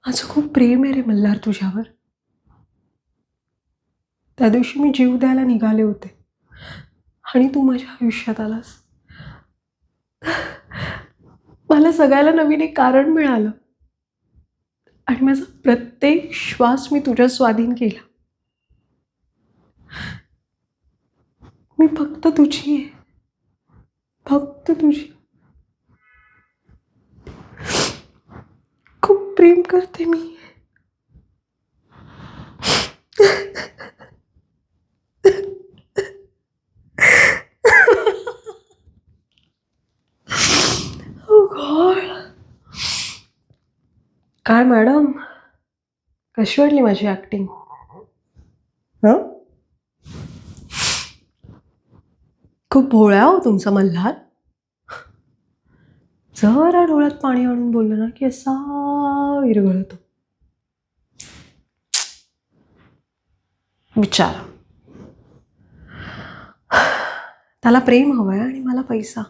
माझं खूप प्रेम आहे रे मल्हार तुझ्यावर. त्या दिवशी मी जीव द्यायला निघाले होते आणि तू माझ्या आयुष्यात आलास. मला सगळ्याला नवीन एक कारण मिळालं आणि माझा प्रत्येक श्वास मी तुझ्या स्वाधीन केला. मी फक्त तुझी आहे, फक्त तुझी. खूप प्रेम करते मी. ओ गॉड. काय मॅडम, कशी वाटली माझी ॲक्टिंग? हं? खूप भोळा हो तुमचा मल्हार. जरा डोळ्यात पाणी आणून बोललं ना की असा विरघळतो. बिचारा. त्याला प्रेम हवंय आणि मला पैसा.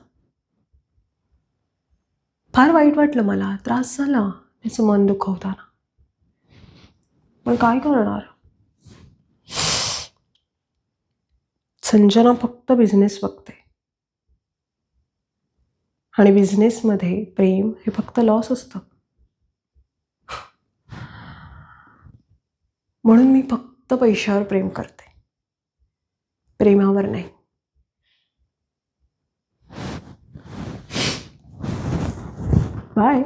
फार वाईट वाटलं, मला त्रास झाला त्याचं मन दुखवताना. पण काय करणार, संजना फक्त बिझनेस बघते आणि बिझनेसमध्ये प्रेम हे फक्त लॉस असतं. म्हणून मी फक्त पैशावर प्रेम करते, प्रेमावर नाही. बाय.